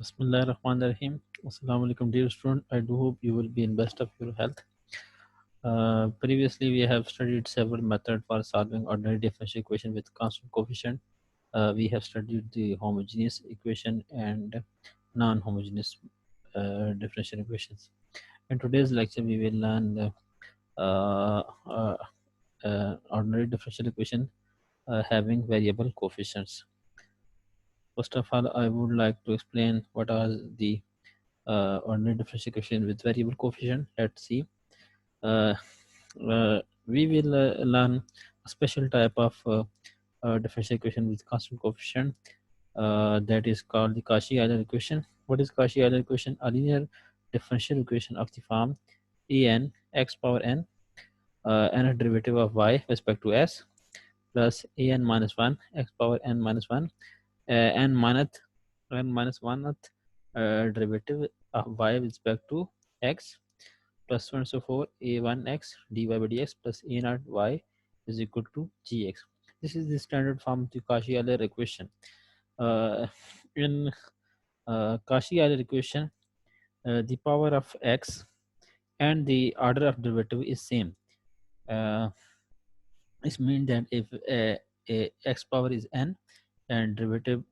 Bismillahirrahmanirrahim. Assalamu alaikum, dear student. I do hope you will be in best of your health. Previously, we have studied several methods for solving ordinary differential equation with constant coefficient. We have studied the homogeneous equation and non-homogeneous differential equations. In today's lecture, we will learn the ordinary differential equation having variable coefficients. First of all, I would like to explain what are the ordinary differential equation with variable coefficient. Let's see. Uh, we will learn a special type of differential equation with constant coefficient that is called the Cauchy Euler equation. What is Cauchy Euler equation? A linear differential equation of the form an x power n and a derivative of y with respect to s plus an minus 1 x power n minus 1 n minus 1th derivative of y with respect to x plus 1 so 4 a1x dy by dx plus a naught y is equal to gx. This is the standard form of the Cauchy Euler equation. In Cauchy Euler equation, the power of x and the order of derivative is same. This means that if a x power is n and derivative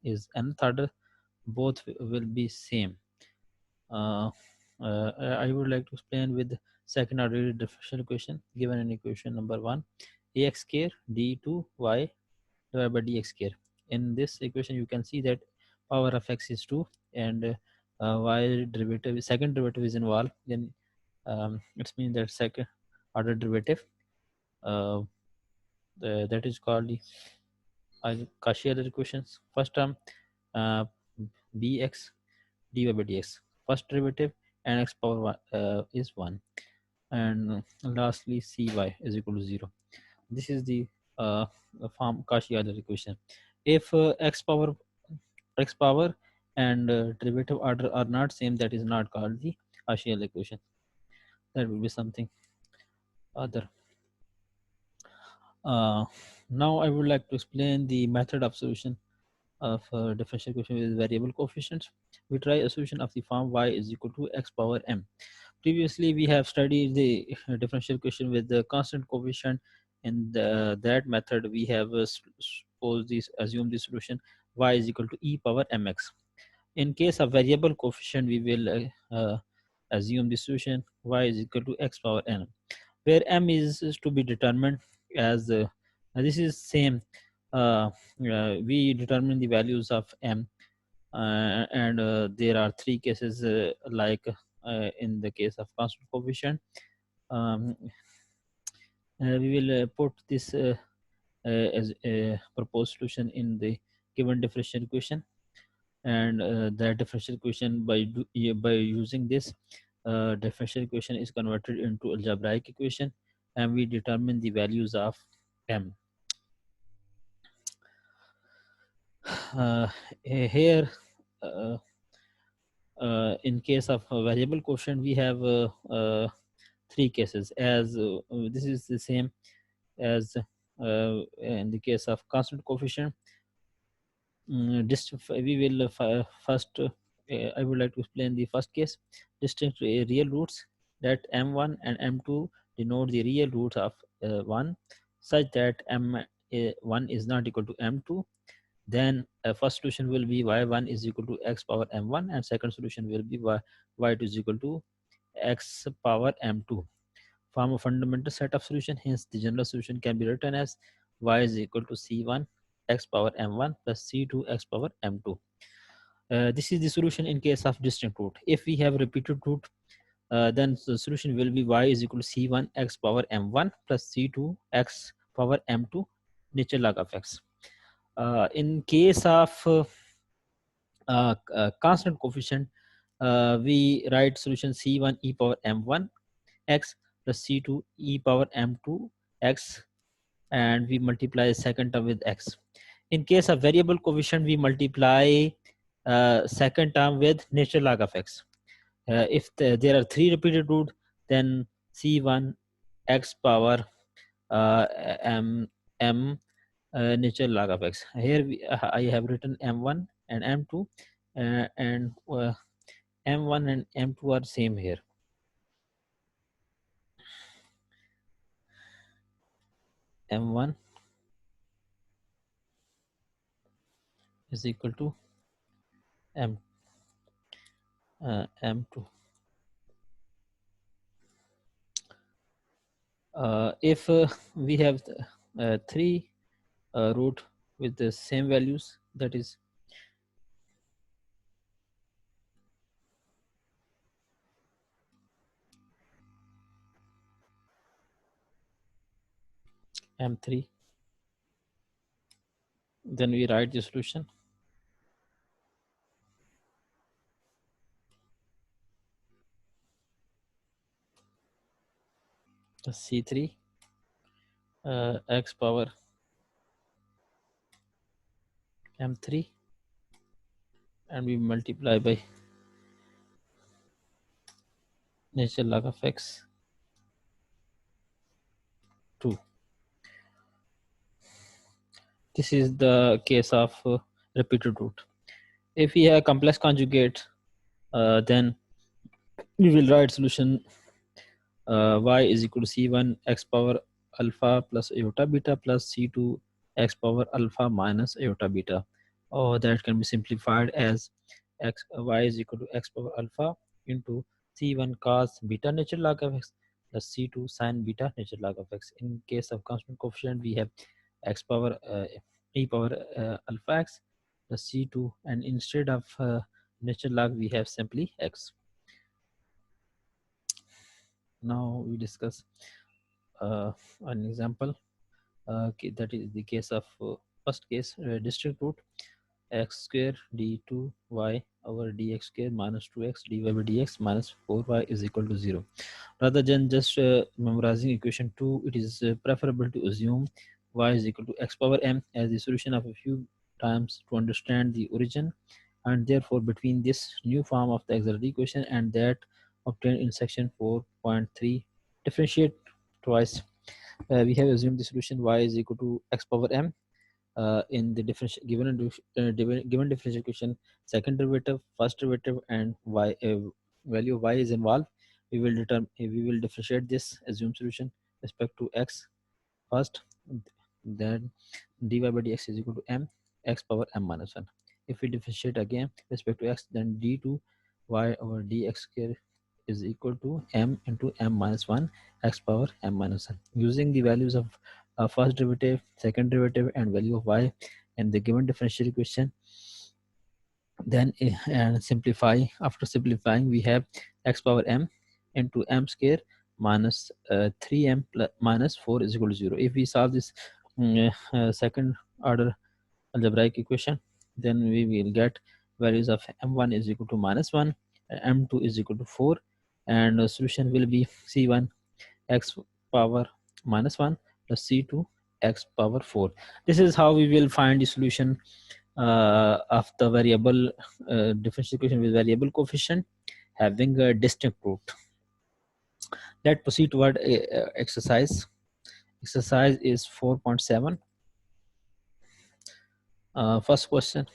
is nth order, both will be same. I would like to explain with second order differential equation. Given an equation number 1, ax square d2y divided by dx square. In this equation, you can see that power of x is 2 and y derivative, second derivative is involved. Then it means that second order derivative uh, that is called the Cauchy Euler equations. First term bx dy by dx, first derivative, and x power 1 is 1, and lastly cy is equal to 0. This is the form Cauchy Euler equation. If x power and derivative order are not same, that is not called the Cauchy Euler equation. That will be something other. Now I would like to explain the method of solution of differential equation with variable coefficients. We try a solution of the form y is equal to x power m. Previously, we have studied the differential equation with the constant coefficient. In that method, we have assume the solution y is equal to e power mx. In case of variable coefficient, we will assume the solution y is equal to x power n, where m is to be determined as this is same. We determine the values of m, and there are three cases like in the case of constant coefficient. We will put this as a proposed solution in the given differential equation, and that differential equation by using this differential equation is converted into algebraic equation, and we determine the values of m. Here in case of variable coefficient, we have three cases, as this is the same as in the case of constant coefficient. We will first I would like to explain the first case. Distinct real roots, that m1 and m2 denote the real roots of 1 such that m1 is not equal to m2. Then first solution will be y1 is equal to x power m1, and second solution will be y2 is equal to x power m2. Form a fundamental set of solution. Hence, the general solution can be written as y is equal to c1 x power m1 plus c2 x power m2. This is the solution in case of distinct root. If we have repeated root, then the solution will be y is equal to c1 x power m1 plus c2 x power m2 natural log of x. In case of constant coefficient, we write solution c1 e power m1 x plus c2 e power m2 x, and we multiply second term with x. In case of variable coefficient, we multiply second term with natural log of x. If there are three repeated root, then c1 x power m natural log of x. Here I have written m1 and m2, and m1 and m2 are same here. M1 is equal to M2. If we have three root with the same values, that is M3, then we write the solution. C3 x power M3, and we multiply by natural log of x 2. This is the case of repeated root. If we have complex conjugate, then we will write solution y is equal to c1 x power alpha plus iota beta plus c2 x power alpha minus iota beta, or that can be simplified as y is equal to x power alpha into c1 cos beta natural log of x plus c2 sin beta natural log of x. In case of constant coefficient, we have x power e power alpha x plus c2, and instead of natural log we have simply x. Now we discuss an example, that is the case of first case, distinct root x square d2y over dx square minus 2x dy by dx minus 4y is equal to 0. Rather than just memorizing equation 2, it is preferable to assume y is equal to x power m as the solution of a few times to understand the origin, and therefore between this new form of the auxiliary equation and that obtained in section 4.3, differentiate twice. We have assumed the solution y is equal to x power m in the differential given differential equation. Second derivative, first derivative, and y value of y is involved. We will differentiate this assumed solution respect to x first, then dy by dx is equal to m x power m minus 1. If we differentiate again respect to x, then d2 y over dx square is equal to m into m minus 1 x power m minus 1. Using the values of first derivative, second derivative, and value of y and the given differential equation, then and simplify. After simplifying, we have x power m into m square minus 3m plus minus 4 is equal to 0. If we solve this second order algebraic equation, then we will get values of m1 is equal to minus 1, m2 is equal to 4, and the solution will be c1 x power minus 1 plus c2 x power 4. This is how we will find the solution of the variable differential equation with variable coefficient having a distinct root. Let's proceed toward exercise. Exercise is 4.7. First question.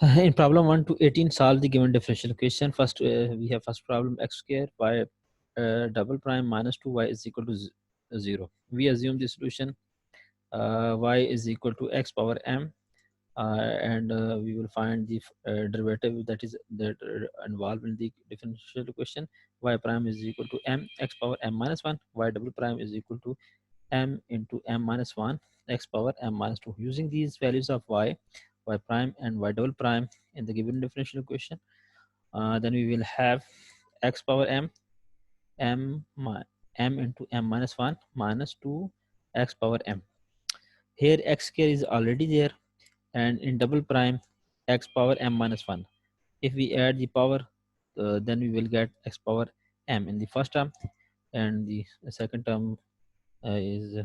In problem 1 to 18, solve the given differential equation. First, we have first problem x square y double prime minus 2y is equal to 0. We assume the solution y is equal to x power m, and we will find the derivative that involved in the differential equation. Y prime is equal to m x power m minus 1. Y double prime is equal to m into m minus 1 x power m minus 2. Using these values of y prime, and y double prime in the given differential equation, then we will have x power m m into m minus 1 minus 2 x power m. Here x square is already there, and in double prime x power m minus 1. If we add the power, then we will get x power m in the first term, and the second term is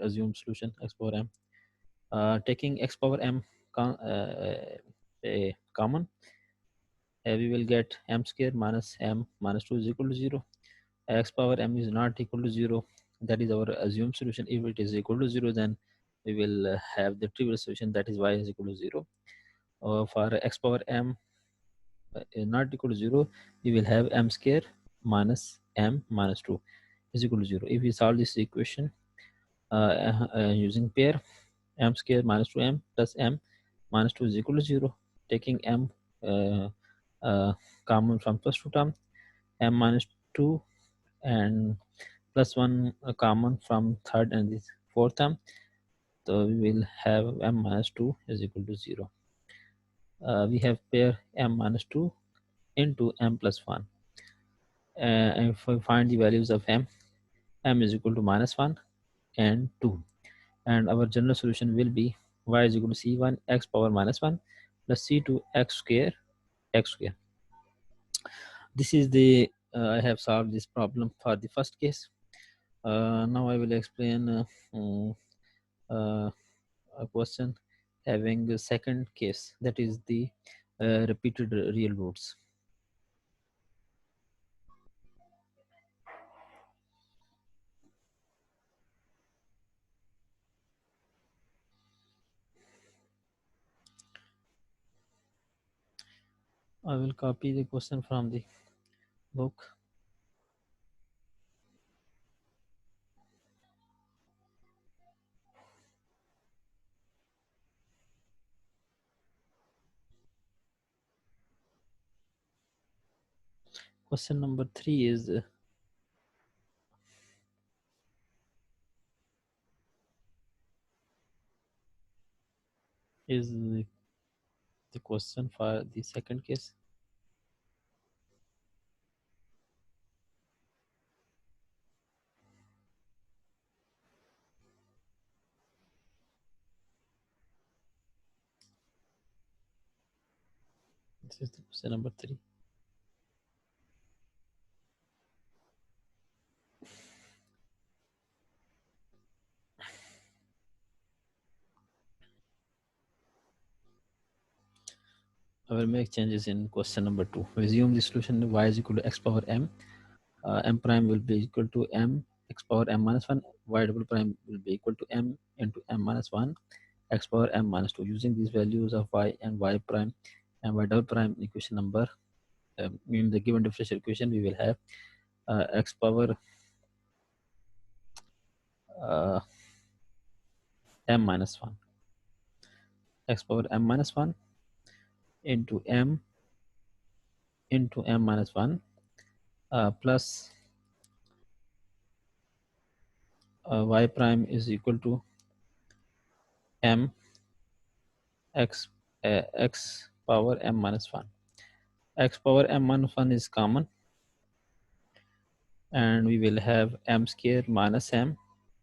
assumed solution x power m. Taking x power m common, we will get m square minus m minus 2 is equal to 0. X power m is not equal to 0. That is our assumed solution. If it is equal to 0, then we will have the trivial solution, that is y is equal to 0. For x power m not equal to 0, we will have m square minus m minus 2 is equal to 0. If we solve this equation using pair, m square minus 2m plus m minus 2 is equal to 0. Taking m common from first two term, m minus 2 and plus 1 common from third and the fourth term, so we will have m minus 2 is equal to 0. We have pair m minus 2 into m plus 1. And if we find the values of m is equal to minus 1 and 2. And our general solution will be y is equal to c1 x power minus 1 plus c2 x square x square. This is the I have solved this problem for the first case. Now I will explain a question having the second case, that is the repeated real roots. I will copy the question from the book. Question number 3 is the question for the second case. This is the question number 3. I will make changes in question number 2. We assume the solution y is equal to x power m. M prime will be equal to m x power m minus 1. Y double prime will be equal to m into m minus 1 x power m minus 2. Using these values of y and y prime and y double prime in equation number, in the given differential equation, we will have x power m minus 1 x power m minus 1 into m minus 1 plus y prime is equal to m x x power m minus 1. X power m minus 1 is common, and we will have m square minus m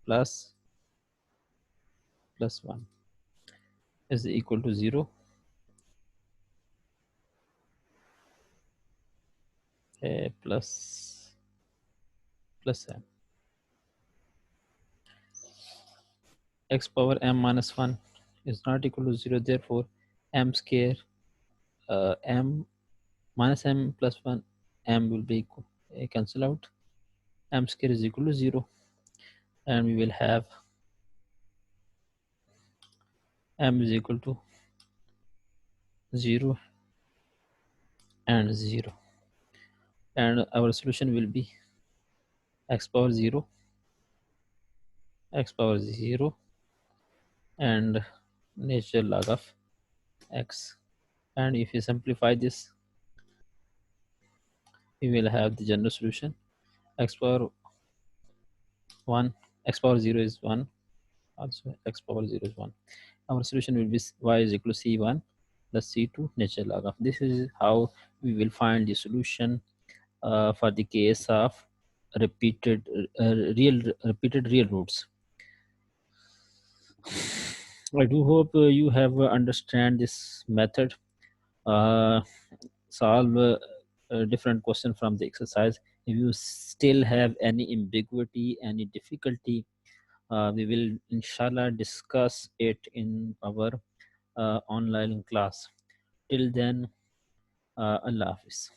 plus 1 is equal to 0. Plus m. X power m minus 1 is not equal to 0, therefore m square m minus m plus 1 m will be equal, cancel out. M square is equal to 0, and we will have m is equal to 0 and 0, and our solution will be x power 0 and natural log of x. And if you simplify this, we will have the general solution x power 1 x power 0 is 1, also x power 0 is 1. Our solution will be y is equal to c1 plus c2 natural log of. This is how we will find the solution for the case of repeated real roots. I do hope you have understand this method. Solve different question from the exercise. If you still have any ambiguity, any difficulty, we will inshallah discuss it in our online class. Till then, Allah Hafiz.